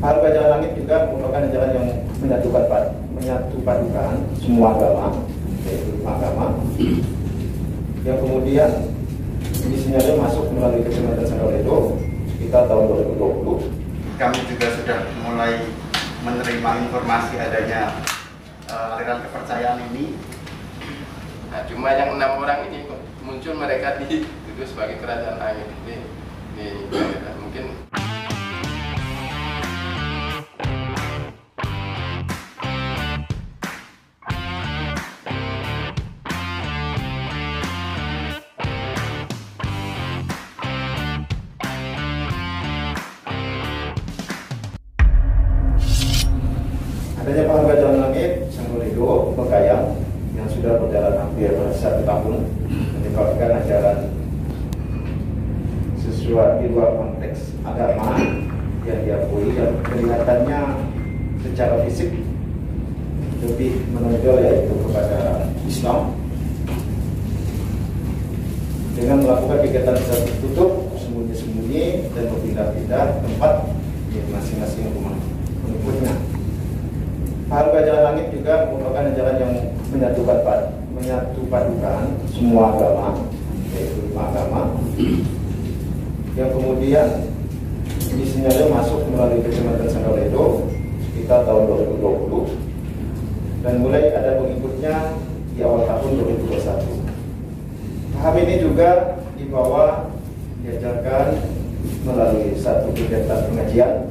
Harga Jalan Langit juga merupakan jalan yang menyatu padukan semua agama, yaitu 5 agama, yang kemudian disinyalir masuk melalui Kecamatan Sangkaledo sekitar tahun 2020. Kami juga sudah mulai menerima informasi adanya aliran kepercayaan ini. Nah, cuma yang 6 orang ini muncul mereka dituduh sebagai kerajaan langit. Ini mungkin adanya Harga Jalan Langit Sangkaledo Bekayang yang sudah berjalan hampir 1 tahun menyebabkan ajaran sesuai di luar konteks agama yang diakui, yang kelihatannya secara fisik lebih menonjol, yaitu kepada Islam, dengan melakukan kegiatan secara tertutup, sembunyi-sembunyi, dan berpindah-pindah tempat di masing-masing rumah pengikutnya. Harga Jalan Langit juga merupakan jalan yang menyatu padukan semua agama, yaitu 5 agama, yang kemudian disinyalir masuk melalui Kecamatan Sangkaledo sekitar tahun 2020 dan mulai ada pengikutnya di awal tahun 2021. Paham ini juga diajarkan melalui satu kegiatan pengajian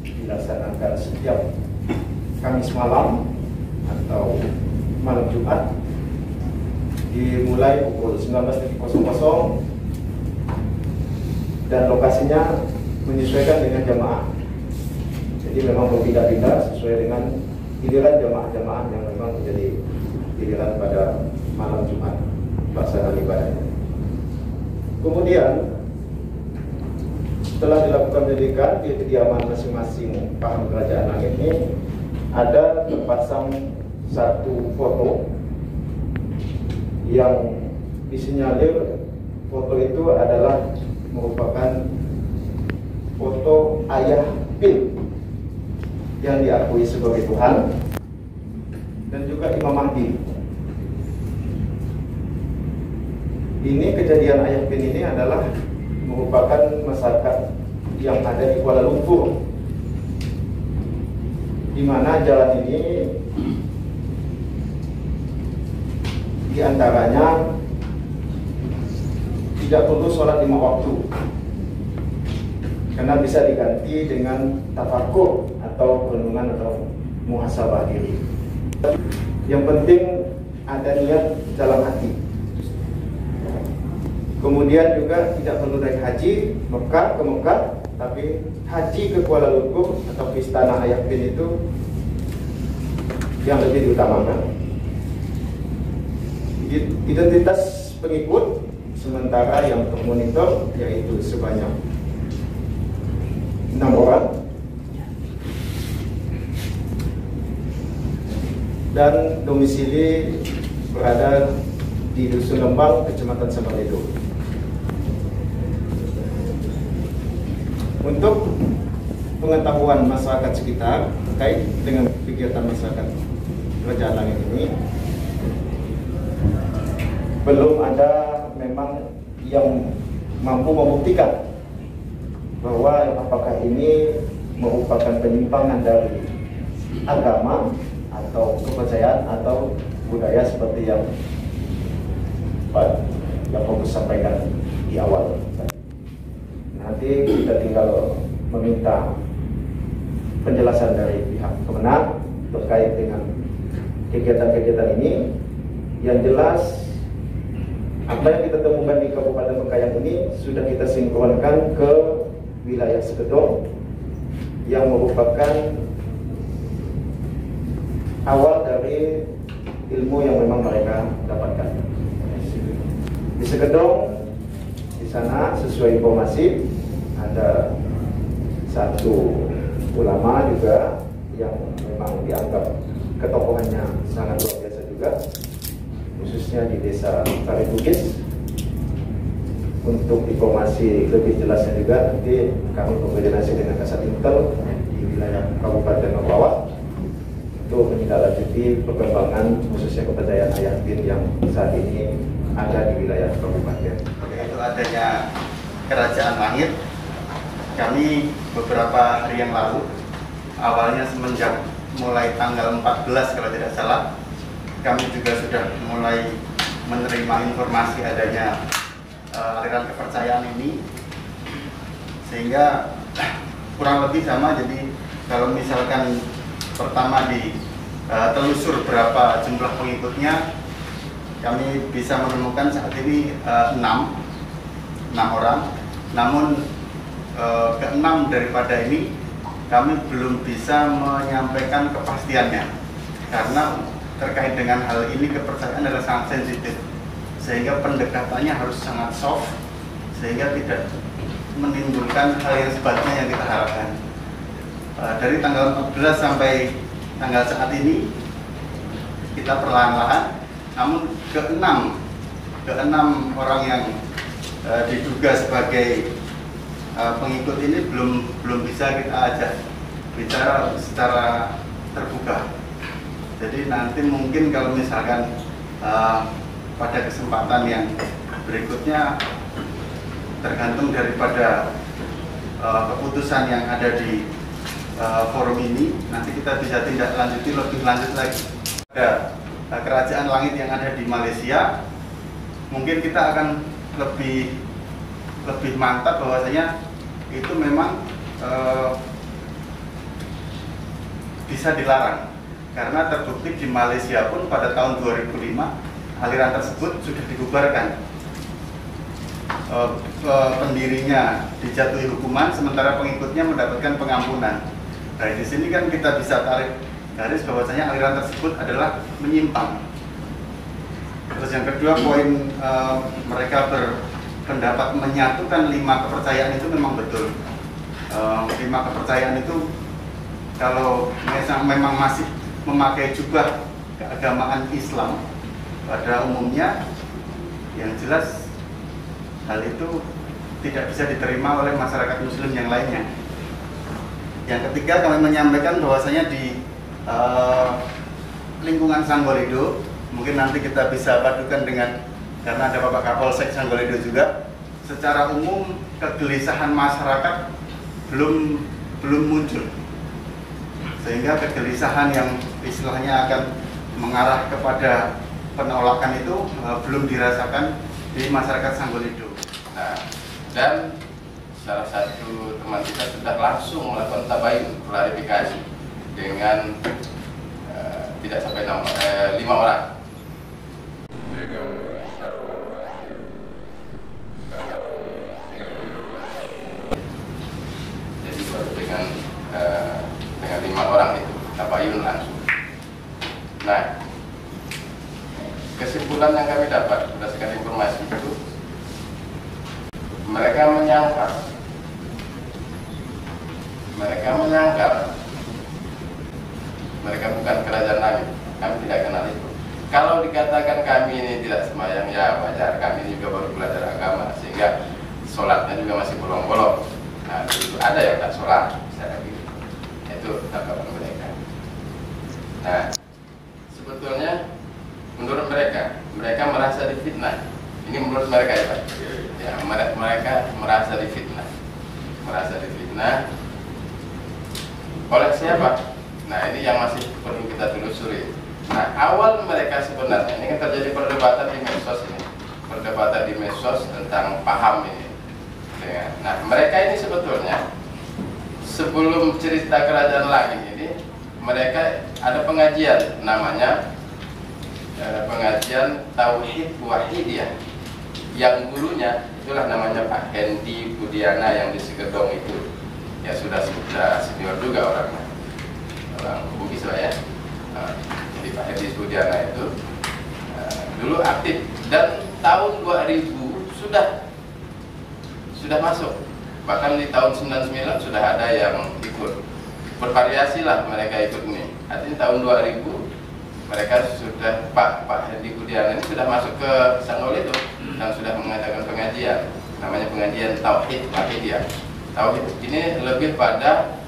dilaksanakan setiap Kamis malam atau malam Jumat, dimulai pukul 19.00 dan lokasinya menyesuaikan dengan jamaah. Jadi memang berpindah-pindah sesuai dengan giliran jamaah-jamaah yang memang menjadi giliran pada malam Jumat pelaksanaan ibadahnya. Kemudian setelah dilakukan pendidikan di kediaman masing-masing paham kerajaan langit ini, ada terpasang satu foto yang disinyalir foto itu adalah merupakan foto ayah Pin yang diakui sebagai Tuhan dan juga Imam Mahdi. Ini kejadian ayah Pin ini adalah merupakan masyarakat yang ada di Kuala Lumpur, di mana jalan ini diantaranya tidak perlu sholat 5 waktu karena bisa diganti dengan tafakur atau renungan atau muhasabah diri. Yang penting ada niat dalam hati. Kemudian juga tidak perlu naik haji ke Mekah, tapi haji ke Kuala Lumpur atau ke Istana Ayah Pin itu yang lebih diutamakan. Identitas pengikut sementara yang termonitor yaitu sebanyak 6 orang dan domisili berada di Dusun Lembang, Kecamatan Sangkaledo. Untuk pengetahuan masyarakat sekitar terkait dengan kegiatan masyarakat Kerajaan Langit ini, belum ada memang yang mampu membuktikan bahwa apakah ini merupakan penyimpangan dari agama atau kepercayaan atau budaya seperti yang Pak Yakobus sampaikan di awal. Nanti kita tinggal meminta penjelasan dari pihak Kemenang terkait dengan kegiatan-kegiatan ini. Yang jelas apa yang kita temukan di Kabupaten Bekayang ini sudah kita sinkronkan ke wilayah Sekedong yang merupakan awal dari ilmu yang memang mereka dapatkan. Di Sekedong, di sana sesuai informasi ada satu ulama juga yang memang dianggap ketokohannya sangat luar biasa juga, khususnya di desa Tari Bugis. Untuk informasi lebih jelasnya juga nanti kami berkoordinasi dengan Kasat Intel di wilayah Kabupaten Mempawah untuk menindaklanjuti perkembangan khususnya kepercayaan ayah bin yang saat ini ada di wilayah kabupaten. Itu adanya Kerajaan Langit. Kami beberapa hari yang lalu, awalnya semenjak mulai tanggal 14 kalau tidak salah, kami juga sudah mulai menerima informasi adanya aliran kepercayaan ini, sehingga kurang lebih sama. Jadi kalau misalkan pertama di telusur berapa jumlah pengikutnya, kami bisa menemukan saat ini 6 orang. Namun keenam daripada ini kami belum bisa menyampaikan kepastiannya, karena terkait dengan hal ini kepercayaan adalah sangat sensitif, sehingga pendekatannya harus sangat soft, sehingga tidak menimbulkan hal yang sebaliknya yang kita harapkan. Dari tanggal 14 sampai tanggal saat ini kita perlahan-lahan, namun keenam orang yang diduga sebagai pengikut ini belum bisa kita ajak bicara secara terbuka. Jadi nanti mungkin kalau misalkan pada kesempatan yang berikutnya, tergantung daripada keputusan yang ada di forum ini, nanti kita bisa tindak lanjuti lebih lanjut lagi. Ada Kerajaan Langit yang ada di Malaysia, mungkin kita akan lebih mantap bahwasanya itu memang bisa dilarang, karena terbukti di Malaysia pun pada tahun 2005 aliran tersebut sudah dibubarkan. Pendirinya dijatuhi hukuman, sementara pengikutnya mendapatkan pengampunan. Nah, di sini kan kita bisa tarik garis bahwasanya aliran tersebut adalah menyimpang. Terus yang kedua, poin mereka berpendapat menyatukan 5 kepercayaan itu memang betul. 5 kepercayaan itu kalau memang masih memakai jubah keagamaan Islam pada umumnya, yang jelas hal itu tidak bisa diterima oleh masyarakat Muslim yang lainnya. Yang ketiga, kami menyampaikan bahwasanya di lingkungan Sanggolido, mungkin nanti kita bisa padukan dengan, karena ada Bapak Kapolsek Sanggolido juga, secara umum kegelisahan masyarakat belum muncul, sehingga kegelisahan yang istilahnya akan mengarah kepada penolakan itu belum dirasakan di masyarakat Sanggolido. Nah, dan salah satu teman kita sudah langsung melakukan tabayun, klarifikasi dengan tidak sampai 5 orang. Jadi baru dengan 5 orang itu tabayun langsung. Nah, kesimpulan yang kami dapat berdasarkan informasi itu, mereka menyangkal mereka bukan Kerajaan Langit. Kami tidak kenal itu. Kalau dikatakan kami ini tidak sembahyang, ya wajar, kami juga baru belajar agama, sehingga sholatnya juga masih bolong-bolong. Nah, itu ada yang tak sholat secara gitu. Itu tanggapan mereka. Nah, sebetulnya menurut mereka merasa difitnah. Ini menurut mereka ya Pak. Ya, mereka merasa difitnah. Oleh siapa? Nah, ini yang masih perlu kita telusuri. Nah, awal mereka sebenarnya, ini kan terjadi perdebatan di medsos tentang paham ini. Nah, mereka ini sebetulnya sebelum cerita Kerajaan Langit ini, mereka ada pengajian namanya pengajian Tauhid Wahidiyah, yang gurunya itulah namanya Pak Hendi Budiana yang di Segedong itu. Ya sudah senior juga orangnya, orang Bugis lah ya. Jadi Pak Hendi Budiana itu dulu aktif, dan tahun 2000 sudah masuk. Bahkan di tahun 99 sudah ada yang ikut. Bervariasi lah mereka ikut ini. Artinya tahun 2000 mereka sudah, Pak Hendi Budiana ini sudah masuk ke Sanggolido dan sudah mengadakan pengajian. namanya pengajian Tauhid Wahidiyah. Tauhid ini lebih pada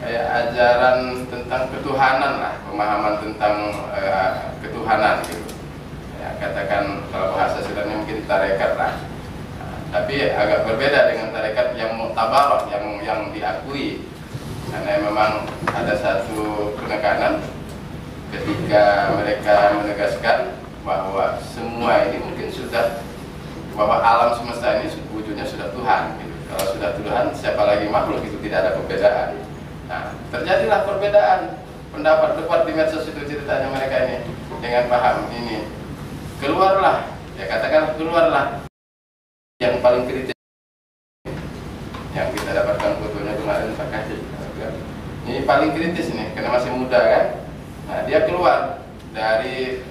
kayak ajaran tentang ketuhanan lah, pemahaman tentang ketuhanan gitu. Ya, katakan kalau bahasa sederhana mungkin tarekat lah. Tapi agak berbeda dengan tarekat yang muktabarah, yang diakui, karena memang ada satu penekanan ketika mereka menegaskan bahwa semua ini mungkin sudah, bahwa alam semesta ini wujudnya sudah Tuhan gitu. Kalau sudah Tuhan, siapa lagi makhluk, itu tidak ada perbedaan. Nah, terjadilah perbedaan pendapat debat di medsos itu, ceritanya mereka ini dengan paham ini. Keluarlah, ya katakan keluarlah yang paling kritis, yang kita dapatkan fotonya kemarin Pak Kaji. Ini paling kritis nih, karena masih muda kan. Nah, dia keluar dari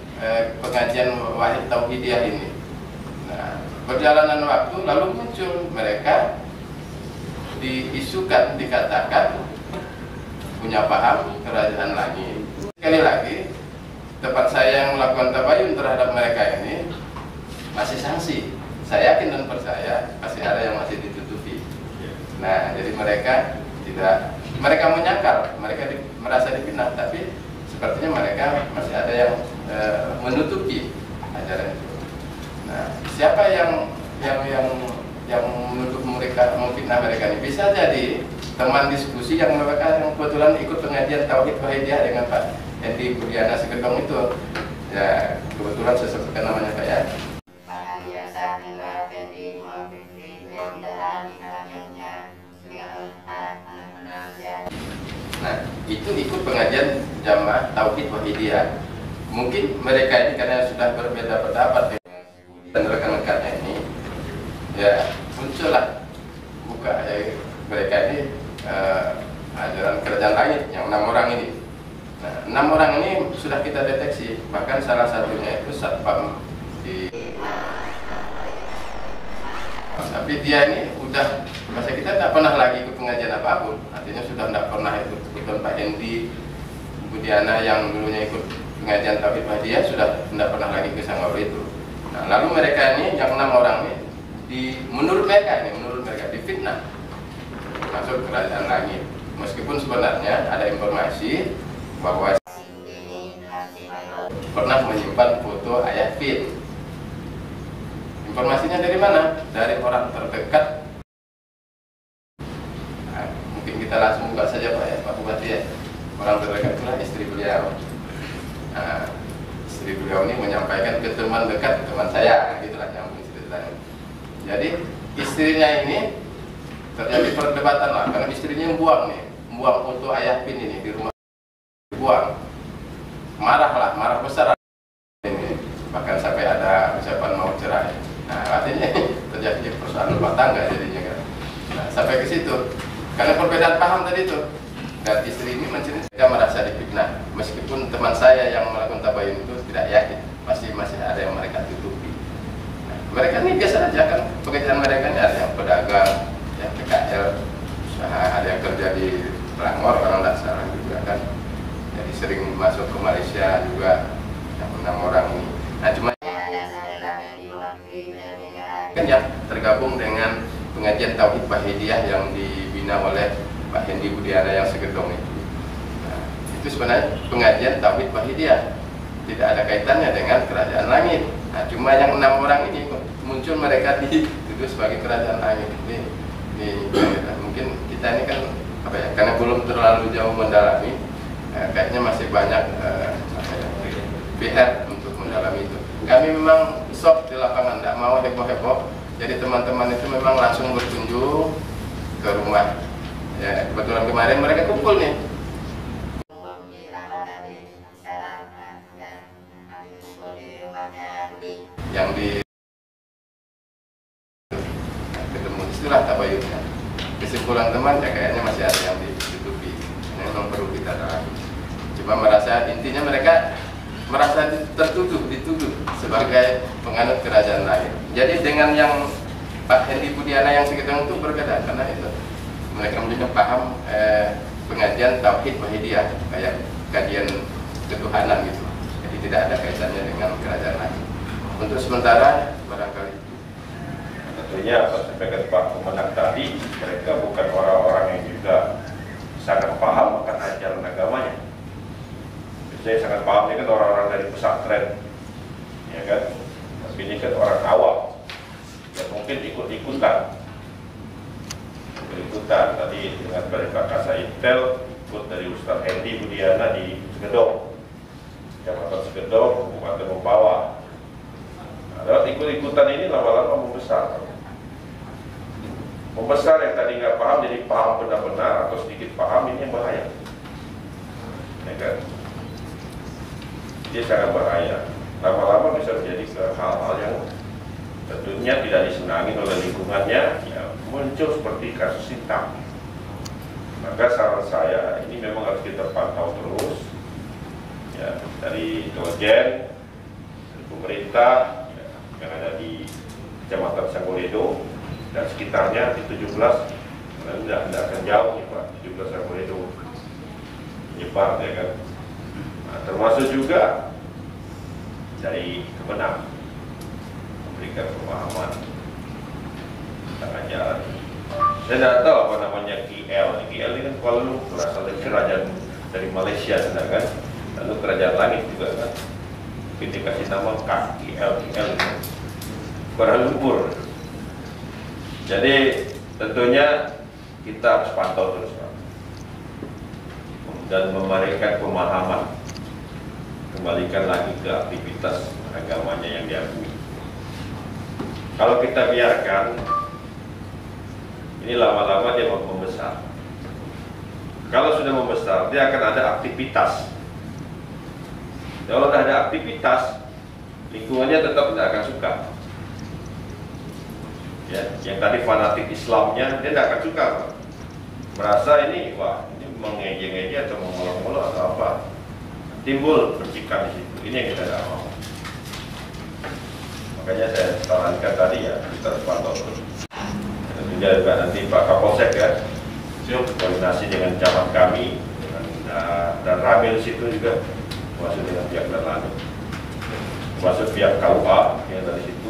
pengajian Wahid Tauhidiyah ini. Nah, perjalanan waktu lalu muncul mereka diisukan, dikatakan punya paham kerajaan langit. Sekali lagi, tempat saya yang melakukan tabayun terhadap mereka ini masih sanksi. Saya yakin dan percaya masih ada yang masih ditutupi. Nah, jadi mereka tidak, mereka menyangkal, mereka merasa difitnah, tapi sepertinya mereka masih ada yang menutupi ajaran itu. Nah, siapa yang menutup mereka, memfitnah mereka ini? Bisa jadi teman diskusi yang mereka yang kebetulan ikut pengajian Tauhid Wahidiyah dengan Pak Hendi Budiana Segedong itu. Ya, kebetulan saya sebutkan namanya Pak ya. Nah, itu ikut pengajian Jamaah Tauhid Wahidiyah. Mungkin mereka ini karena sudah berbeda pendapat dan rekan-rekannya ini, ya muncullah buka mereka ini ajaran kerajaan langit yang 6 orang ini. Nah, 6 orang ini sudah kita deteksi, bahkan salah satunya itu satpam di. Tapi dia ini udah, masa kita tidak pernah lagi ikut pengajian apapun, artinya sudah tidak pernah ikut Pak Hendi Budiana yang dulunya ikut pengajian Tauhid Wahidiyah, sudah tidak pernah lagi ke Sanggawa itu. Nah, lalu mereka ini yang 6 orang ini menurut mereka difitnah masuk kerajaan langit, meskipun sebenarnya ada informasi bahwa pernah menyimpan foto ayah Fit. Informasinya dari mana? Dari orang terdekat. Nah, mungkin kita langsung buka saja Pak ya, Pak Bupati ya. Orang terdekat itulah istri beliau. Nah, istri beliau ini menyampaikan ke teman dekat, teman saya, gitulah nyambung ceritanya. Jadi istrinya ini terjadi perdebatan lah, karena istrinya buang foto ayah Pin ini di rumah, buang. Marah besar ini, bahkan sampai ada ucapan mau cerai. Nah, artinya terjadi persoalan rumah tangga jadinya kan. Nah, sampai ke situ, karena perbedaan paham tadi itu. Dan istri ini menceritakan merasa difitnah, meskipun teman saya yang melakukan tabayun itu tidak yakin, masih ada yang mereka tutupi. Nah, mereka ini biasa aja kan, pekerjaan mereka ini ada yang pedagang, yang PKL, usaha, ada yang kerja di Selangor, orang tidak salah juga kan. Jadi sering masuk ke Malaysia juga, yang 6 orang ini. Nah, cuma kan yang tergabung dengan pengajian Tauhid Wahidiyah yang dibina oleh Pak Hendi Budiana yang Segedong itu. Nah, itu sebenarnya pengajian Tauhid Wahidiyah, tidak ada kaitannya dengan kerajaan langit. Nah, cuma yang 6 orang ini muncul mereka dituduh sebagai kerajaan langit. Ini mungkin kita ini kan apa ya, karena belum terlalu jauh mendalami, kayaknya masih banyak PR untuk mendalami itu. Kami memang sok di lapangan, tidak mau heboh-heboh. Jadi teman-teman itu memang langsung berkunjung ke rumah. Ya, kebetulan kemarin mereka kumpul nih. Yang di ketemu istilah tabayunnya. Kesimpulan teman ya kayaknya masih ada yang ditutupi. Ini memang perlu kita dalami. Cuma merasa intinya mereka merasa dituduh sebagai penganut kerajaan lain. Jadi dengan yang Pak Hendi Budiana yang Segedong itu berbeda, karena itu mereka punya paham pengajian Tauhid Wahidiyah, kayak kajian ketuhanan gitu. Jadi tidak ada kaitannya dengan kerajaan lain. Untuk sementara barangkali tentunya apa sampaikan Pak Pemenang tadi, mereka bukan orang-orang yang juga sangat paham akan ajaran agamanya. Saya sangat paham, ini kan orang-orang dari pesantren, ya kan. Tapi ini kan orang awam, yang mungkin ikut-ikutan. Tadi dengan dari Pak Kasaitel, ikut dari Ustaz Hendi Budiana di Segedong, Kecamatan Segedong, Kabupaten Mempawah. Nah, lewat ikut-ikutan ini lama-lama membesar. Membesar yang tadi nggak paham jadi paham benar-benar atau sedikit paham, ini yang bahaya. Ya kan? Dia sangat bahaya. Lama-lama bisa menjadi ke hal-hal yang tentunya tidak disenangi oleh lingkungannya, ya, muncul seperti kasus hitam. Maka saran saya, ini memang harus kita pantau terus, ya, dari Dojen, dari pemerintah, ya, yang ada di Kecamatan Sagoledo dan sekitarnya di 17, tidak akan jauh nih Pak, 17 Sagoledo menyebar, ya kan. Nah, termasuk juga dari Kemenang memberikan pemahaman tentang ajaran. Saya tidak tahu apa namanya KL. KL ini kan Kuala Lumpur, berasal dari kerajaan dari Malaysia, sedangkan lalu kerajaan langit juga kan. Kita kasih nama KL Kuala Lumpur. Jadi tentunya kita harus pantau terus Pak, dan memberikan pemahaman, kembalikan lagi ke aktivitas agamanya yang diakui. Kalau kita biarkan, ini lama-lama dia membesar. Kalau sudah membesar, dia akan ada aktivitas. Kalau tidak ada aktivitas, lingkungannya tetap tidak akan suka. Ya, yang tadi fanatik Islamnya, dia tidak akan suka. Merasa ini, wah, ini mengejek-ejek atau mengolok-olok atau apa. Timbul percikan di situ. Ini yang kita tidak mau. Makanya saya sarankan tadi ya, kita harus pantau terus. Tentunya juga nanti Pak Kapolsek ya, koordinasi dengan camat kami dan Ramil situ juga, masuk dengan pihak dan lalu, masuk pihak KUA yang dari situ.